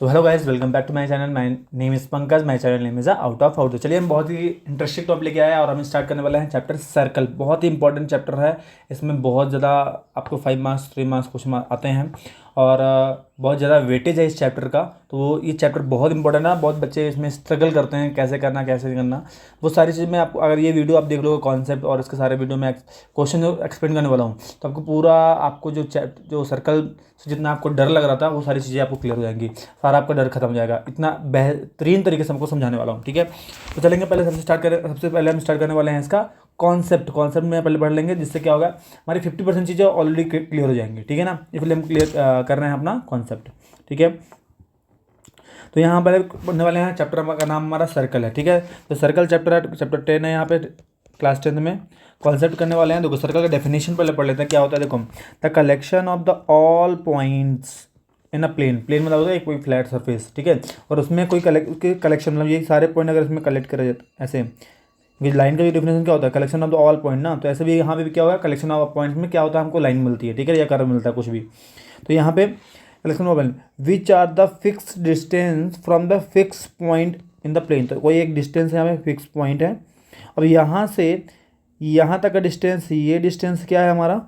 तो hello guys, welcome back to my channel. My name is Pankaj, my channel name is out of out. चलिए, हम बहुत ही interesting topic लेके आए हैं और हम स्टार्ट करने वाले हैं चैप्टर सर्कल। बहुत ही इंपॉर्टेंट चैप्टर है। इसमें बहुत ज़्यादा आपको 5 मार्क्स 3 मार्क्स क्वेश्चन आते हैं और बहुत ज़्यादा वेटेज है इस चैप्टर का। तो ये चैप्टर बहुत इंपॉर्टेंट है। बहुत बच्चे इसमें स्ट्रगल करते हैं कैसे करना कैसे नहीं करना। वो सारी चीज़ में आपको, अगर ये वीडियो आप देख लोगे कॉन्सेप्ट और इसके सारे वीडियो में क्वेश्चन जो एक्सप्लेन करने वाला हूँ, तो आपको पूरा आपको जो सर्कल से जितना आपको डर लग रहा था वो सारी चीज़ें आपको क्लियर हो जाएंगी। सारा आपका डर खत्म हो जाएगा। इतना बेहतरीन तरीके से हमको समझाने वाला हूँ, ठीक है। तो चलेंगे, पहले सबसे पहले हम स्टार्ट करने वाले हैं इसका कॉन्सेप्ट में पहले पढ़ लेंगे, जिससे क्या होगा, हमारी 50% चीज़ें ऑलरेडी क्लियर हो जाएंगी, ठीक है ना। इसलिए हम क्लियर कर रहे हैं अपना कॉन्सेप्ट, ठीक है। तो यहाँ पहले पढ़ने वाले हैं, चैप्टर का नाम हमारा सर्कल है, ठीक है। तो सर्कल चैप्टर है, चैप्टर 10 है यहाँ पे क्लास 10 में। कॉन्सेप्ट करने वाले हैं। देखो, सर्कल का डेफिनेशन पहले पढ़ लेते हैं क्या होता है। देखो, the collection of the all points in a plane मतलब होता है कोई फ्लैट सरफेस, ठीक है। और उसमें कोई कलेक्शन मतलब ये सारे पॉइंट अगर इसमें कलेक्ट करे ऐसे, लाइन का भी डेफिनेशन क्या होता है, collection of the all point ना। तो ऐसे भी यहाँ पे भी क्या होगा, कलेक्शन ऑफ पॉइंट्स में क्या होता है, हमको लाइन मिलती है, ठीक है, या कर्व मिलता है कुछ भी। तो यहाँ पे collection of which are the fix distance from the fix point in the plane. तो कोई एक डिस्टेंस यहाँ पे फिक्स पॉइंट है और यहाँ से यहाँ तक का डिस्टेंस, ये डिस्टेंस क्या है हमारा,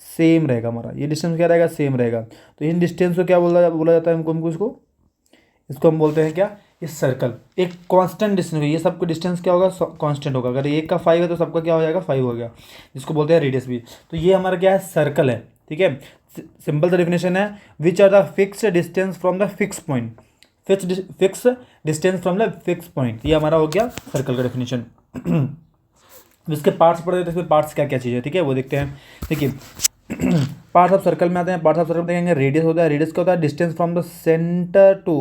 सेम रहेगा। हमारा ये डिस्टेंस क्या रहेगा, सेम रहेगा। तो इन डिस्टेंस को क्या बोला जाता है हमको इसको हम बोलते हैं क्या, ये सर्कल एक कांस्टेंट डिस्टेंस होगा। ये सबका डिस्टेंस क्या होगा, कांस्टेंट होगा। अगर एक का 5 है तो सबका क्या हो जाएगा, 5 हो गया, जिसको बोलते हैं रेडियस भी। तो ये हमारा क्या है, सर्कल है, ठीक है। सिंपल सा डेफिनेशन है, which are the fix distance from the fix point, fix distance from the fix point. ये हमारा हो गया सर्कल का डेफिनेशन। इसके पार्ट्स पढ़ते हैं, तो इसमें पार्ट्स क्या क्या चीज़ है, ठीक है, वो देखते हैं। देखिए, पार्ट्स ऑफ सर्कल में आते हैं। पार्ट्स ऑफ सर्कल देखेंगे, रेडियस होता है। रेडियस क्या होता है, distance from the centre to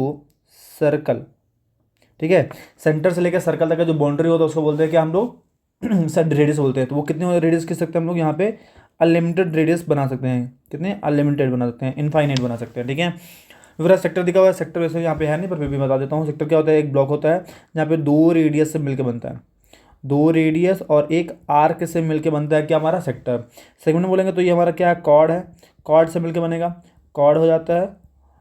circle, ठीक है। सेंटर से लेकर सर्कल तक का जो बाउंड्री होता है उसको बोलते हैं कि हम लोग सब रेडियस बोलते हैं। तो वो कितने रेडियस खींच सकते हैं हम लोग, यहाँ पे अनलिमिटेड रेडियस बना सकते हैं। कितने, अनलिमिटेड बना सकते हैं, इनफाइनाइट बना सकते हैं, ठीक है। फिर सेक्टर दिखा हुआ है। सेक्टर वैसे यहाँ पे है नहीं, पर मैं भी बता देता हूँ। सेक्टर क्या होता है, एक ब्लॉक होता है जहाँ पे 2 रेडियस से मिलकर बनता है। 2 रेडियस और एक आर्क से मिलकर बनता है क्या, हमारा सेक्टर। सेगमेंट बोलेंगे तो ये हमारा क्या है, कॉर्ड है। कॉर्ड से मिलकर बनेगा, कॉर्ड हो जाता है।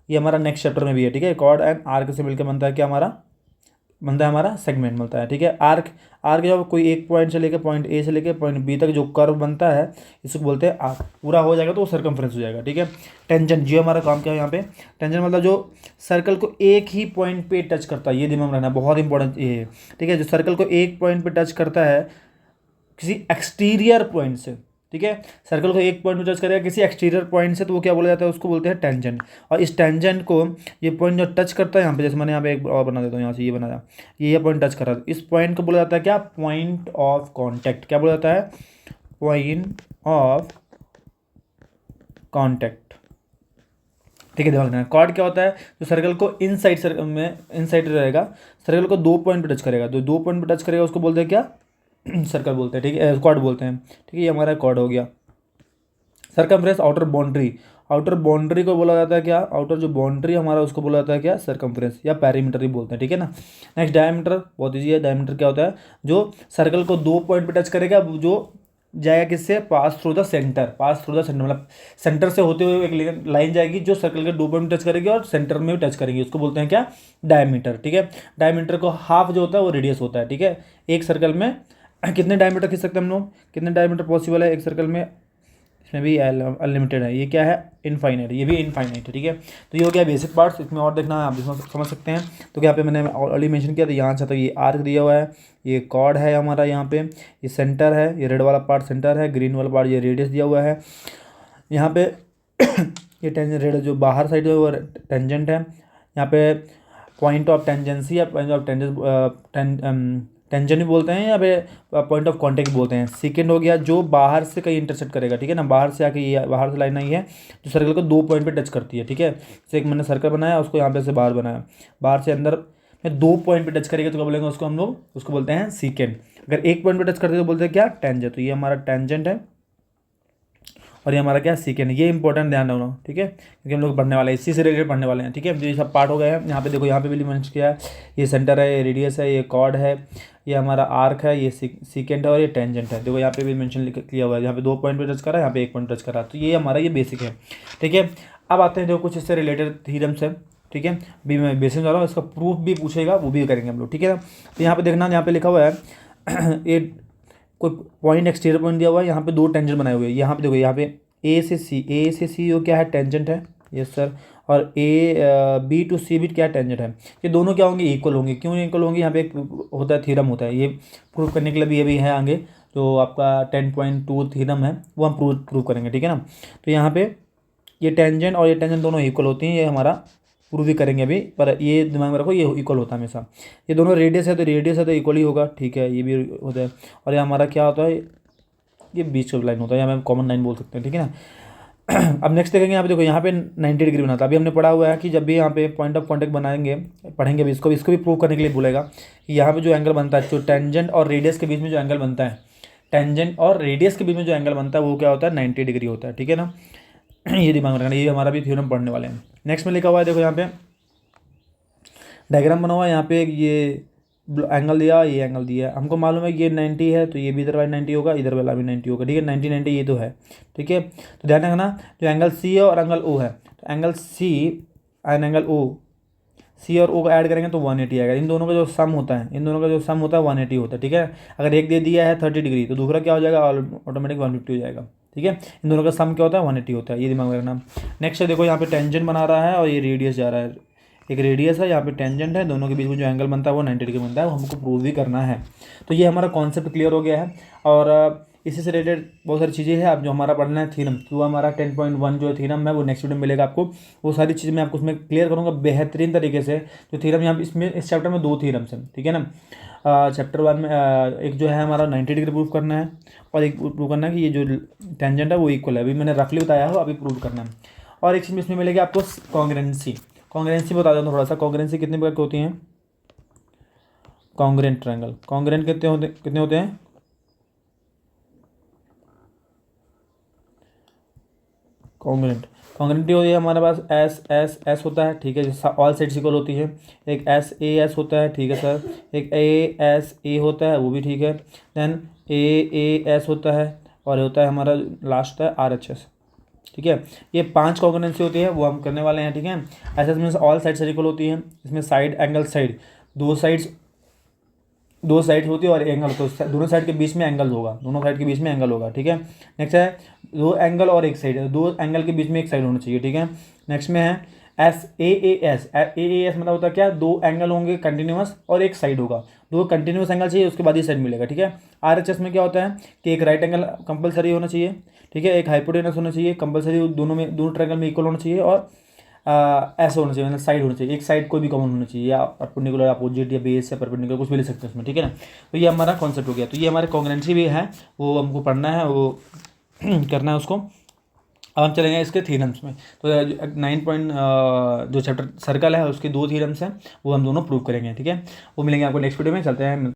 ये हमारा नेक्स्ट चैप्टर में भी है, ठीक है। कॉर्ड एंड आर्क से मिलकर बनता है क्या, हमारा सेगमेंट मिलता है, ठीक है। आर्क जब कोई एक पॉइंट से लेकर पॉइंट ए से लेकर पॉइंट बी तक जो कर्व बनता है, इसको बोलते हैं आर्क। पूरा हो जाएगा तो वो सर्कमफ्रेंस हो जाएगा, ठीक है। टेंजेंट, जो हमारा काम क्या है यहाँ पे, टेंजेंट मतलब जो सर्कल को एक ही पॉइंट पे टच करता है। ये दिमाग में रखना, बहुत इंपॉर्टेंट ये है, ठीक है। जो सर्कल को एक पॉइंट पे टच करता है किसी एक्सटीरियर पॉइंट से, ठीक है। सर्कल को एक पॉइंट में टच करेगा किसी एक्सटीरियर पॉइंट से, तो वो क्या बोला जाता है, उसको बोलते हैं टेंजेंट। और इस टेंजेंट को, ये पॉइंट जो टच करता है यहाँ पे, जैसे मैंने यहाँ पे एक और बना देता हूँ, यहाँ से ये बनाया, ये पॉइंट टच कर रहा है, इस पॉइंट को बोला जाता है क्या, पॉइंट ऑफ कॉन्टैक्ट। क्या बोला जाता है, पॉइंट ऑफ कॉन्टैक्ट, ठीक है। ध्यान रखना, कॉर्ड क्या होता है, जो सर्कल को इनसाइड सर्कल में इनसाइड रहेगा, सर्कल को 2 पॉइंट पे टच करेगा, तो 2 पॉइंट पे टच करेगा उसको बोलते हैं क्या, सर्कल बोलते हैं, ठीक है, कॉर्ड बोलते हैं, ठीक है। ये हमारा कॉर्ड हो गया। Circumference, outer boundary. Outer boundary को बोला जाता है क्या, आउटर जो बाउंड्री हमारा उसको बोला जाता है क्या, सर्कमफ्रेंस या पेरीमीटर ही बोलते हैं, ठीक है ना। नेक्स्ट डायमीटर, बहुत ईजी है। डायमीटर क्या होता है, जो सर्कल को 2 पॉइंट पे टच करेगा, जो जाएगा किससे, पास थ्रू द सेंटर। मतलब सेंटर से होते हुए एक लाइन जाएगी जो सर्कल के 2 पॉइंट टच करेगी और सेंटर में भी टच करेगी, उसको बोलते हैं क्या, डायमीटर, ठीक है। डायमीटर को हाफ जो होता है वो रेडियस होता है, ठीक है। एक सर्कल में कितने डायमीटर खींच सकते हैं हम लोग, कितने डायमीटर पॉसिबल है एक सर्कल में, इसमें भी अनलिमिटेड है। ये क्या है, इनफाइनाइट, ये भी इनफाइनाइट है, ठीक है। तो ये हो गया बेसिक पार्ट्स। इसमें और देखना है आप इसमें समझ सकते हैं। तो यहाँ पे मैंने ऑलरेडी मेंशन किया था, यहाँ से तो ये आर्क दिया हुआ है, ये कॉर्ड है हमारा, यहाँ पे ये सेंटर है, ये रेड वाला पार्ट सेंटर है, ग्रीन वाला पार्ट ये रेडियस दिया हुआ है। यहाँ पे ये टेंजेंट, रेड जो बाहर साइड है वो टेंजेंट है। यहाँ पे पॉइंट ऑफ टेंजेंसी या पॉइंट ऑफ टेंजेंट भी बोलते हैं, या फिर पॉइंट ऑफ कॉन्टेक्ट बोलते हैं। सेकेंड हो गया जो बाहर से कहीं इंटरसेक्ट करेगा, ठीक है ना, बाहर से आके, ये बाहर से लाइन आई है जो सर्कल को 2 पॉइंट पे टच करती है, ठीक है। जैसे एक मैंने सर्कल बनाया, उसको यहाँ पे से बाहर बनाया, बाहर से अंदर में 2 पॉइंट पे टच करेगा तो क्या बोलेंगे उसको, हम लोग उसको बोलते हैं सीकेंड। अगर एक पॉइंट पे टच करते हैं तो बोलते हैं क्या, टेंजेंट। तो ये हमारा टेंजेंट है और ये हमारा क्या, सीकेंड। ये इंपॉर्टेंट ध्यान रखना, ठीक है, क्योंकि हम लोग पढ़ने वाले हैं, इसी से रिलेटेड पढ़ने वाले हैं, ठीक है। जो ये सब पार्ट हो गए हैं, यहाँ पे देखो, यहाँ पे भी मेंशन किया है, ये सेंटर है, ये रेडियस है, ये कॉर्ड है, ये हमारा आर्क है, ये सीकेंड है और ये टेंजेंट है। देखो यहाँ पे भी मेंशन किया हुआ है, यहाँ पे 2 पॉइंट पे टच करा है, यहाँ पे 1 पॉइंट टच करा। तो ये हमारा ये बेसिक है, ठीक है। अब आते हैं जो कुछ इससे रिलेटेड थ्योरम्स है, ठीक है। अभी मैं बेसिस जा रहा हूँ, इसका प्रूफ भी पूछेगा, वो भी करेंगे हम लोग, ठीक है ना। तो यहाँ पे देखना, यहाँ पे लिखा हुआ है ये कोई पॉइंट एक्सटीरियर पॉइंट दिया हुआ है, यहाँ पे दो टेंजेंट बनाए हुए हैं। यहाँ पे देखो, यहाँ पे ए से सी वो क्या है, टेंजेंट है, यस सर। और बी टू सी भी क्या टेंजेंट है। ये दोनों क्या होंगे, इक्वल होंगे। क्यों इक्वल होंगे, यहाँ पे एक होता है थ्योरम होता है, ये प्रूव करने के लिए भी ये भी है आगे, जो आपका 10.2 थ्योरम है, वो हम प्रूव करेंगे, ठीक है ना। तो यहाँ पे ये टेंजेंट और ये टेंजेंट दोनों इक्वल होती हैं, ये हमारा प्रूव भी करेंगे अभी, पर ये दिमाग में रखो, ये इक्वल होता है हमेशा। ये दोनों रेडियस है तो इक्वल ही होगा, ठीक है, ये भी होता है। और ये हमारा क्या होता है, ये बीच का लाइन होता है, या हम कॉमन लाइन बोल सकते हैं, ठीक है ना। अब नेक्स्ट देखेंगे, यहाँ पे देखो, यहाँ पे 90 डिग्री बनाता है। अभी हमने पढ़ा हुआ है कि जब भी यहाँ पे पॉइंट ऑफ कॉन्टेक्ट बनाएंगे, पढ़ेंगे भी इसको भी प्रूव करने के लिए बोलेगा कि यहाँ पे जो एंगल बनता है, जो टेंजेंट और रेडियस के बीच में जो एंगल बनता है, टेंजेंट और रेडियस के बीच में जो एंगल बनता है वो क्या होता है, 90 डिग्री होता है, ठीक है ना। ये दिमाग में रखना, ये हमारा भी थ्योरम पढ़ने वाले हैं। नेक्स्ट में लिखा हुआ है, देखो यहाँ पे डायग्राम बना हुआ है, यहाँ पे ये एंगल दिया, ये एंगल दिया है, हमको मालूम है कि ये 90 है, तो ये भी इधर वाला 90 होगा, इधर वाला भी 90 होगा, ठीक है। 90 90 ये तो है, ठीक है। तो ध्यान रखना, जो एंगल सी है और एंगल ओ है, तो angle C and angle O, C और ओ को ऐड करेंगे तो 180 आएगा। इन दोनों का जो सम होता है, इन दोनों का जो सम होता है 180 होता है, ठीक है। अगर एक दे दिया है 30 डिग्री, तो दूसरा क्या हो जाएगा, ऑटोमेटिक 150 हो जाएगा, ठीक है। इन दोनों का सम क्या होता है, 180 होता है, ये दिमाग में रखना। नेक्स्ट देखो, यहाँ पे टेंजेंट बना रहा है और ये रेडियस जा रहा है, एक रेडियस है, यहाँ पे टेंजेंट है, दोनों के बीच में जो एंगल बनता है वो 90 डिग्री बनता है, वो हमको प्रूव भी करना है। तो ये हमारा कॉन्सेप्ट क्लियर हो गया है। और इसी से रिलेटेड बहुत सारी चीज़ें हैं, अब जो हमारा पढ़ना है थ्योरम, तो हमारा 10.1 जो थ्योरम है वो नेक्स्ट वीडियो में मिलेगा आपको। वो सारी चीज़ें मैं आपको उसमें क्लियर करूँगा बेहतरीन तरीके से। जो थ्योरम यहाँ इसमें इस चैप्टर में 2 थ्योरम्स हैं, ठीक है ना। चैप्टर 1 में एक जो है हमारा 90 डिग्री प्रूव करना है, और एक प्रूव करना है कि ये जो टेंजेंट है वो इक्वल है। अभी मैंने रफली बताया हो, अभी प्रूव करना है। और एक चीज़ इसमें मिलेगी आपको, कॉन्ग्रेंसी बता देता हूँ थोड़ा सा। कॉन्ग्रेंसी कितने प्रकार की होती हैं, कॉन्ग्रेंट ट्रायंगल, कॉन्ग्रेंट कितने होते हैं, कॉन्ग्रेंट होती है हमारे पास एस एस एस होता है, ठीक है, जो ऑल साइड्स इक्वल होती है। एक एस ए एस होता है, ठीक है सर। एक ए एस ए होता है, वो भी ठीक है। देन ए एस होता है, और होता है हमारा लास्ट है आर एच एस, ठीक है। ये 5 कॉन्ग्रेंसी होती है, वो हम करने वाले हैं, ठीक है। S S means all sides equal होती है। इसमें साइड एंगल साइड, दो साइड्स होती है और एंगल, तो दोनों साइड के बीच में एंगल होगा, दोनों साइड के बीच में एंगल होगा, ठीक है। नेक्स्ट है 2 एंगल और एक साइड, 2 एंगल के बीच में एक साइड होना चाहिए, ठीक है। नेक्स्ट में है एस ए एस मतलब होता है क्या, 2 एंगल होंगे कंटिन्यूस और एक साइड होगा, 2 कंटिन्यूस एंगल चाहिए, उसके बाद ही साइड मिलेगा, ठीक है। आर एच एस में क्या होता है कि एक राइट एंगल कंपलसरी होना चाहिए, ठीक है, एक हाइपोटेनस होना चाहिए कंपलसरी, दोनों ट्रायंगल में इक्वल होना चाहिए, और ऐसा होना चाहिए, मतलब साइड होना चाहिए, एक साइड कोई भी कॉमन होना चाहिए, या परपेंडिकुलर अपोजिट या बेस या परपेंडिकुलर कुछ भी ले सकते हैं उसमें, ठीक है ना। तो ये हमारा कॉन्सेप्ट हो गया। तो ये हमारे कॉन्ग्रेंसी भी है, वो हमको पढ़ना है, वो करना है उसको। अब हम चलेंगे इसके थ्योरम्स में। तो 9 पॉइंट जो चैप्टर सर्कल है उसके 2 थ्योरम्स हैं, वो हम दोनों प्रूव करेंगे, ठीक है। वो मिलेंगे आपको नेक्स्ट वीडियो में। चलते हैं।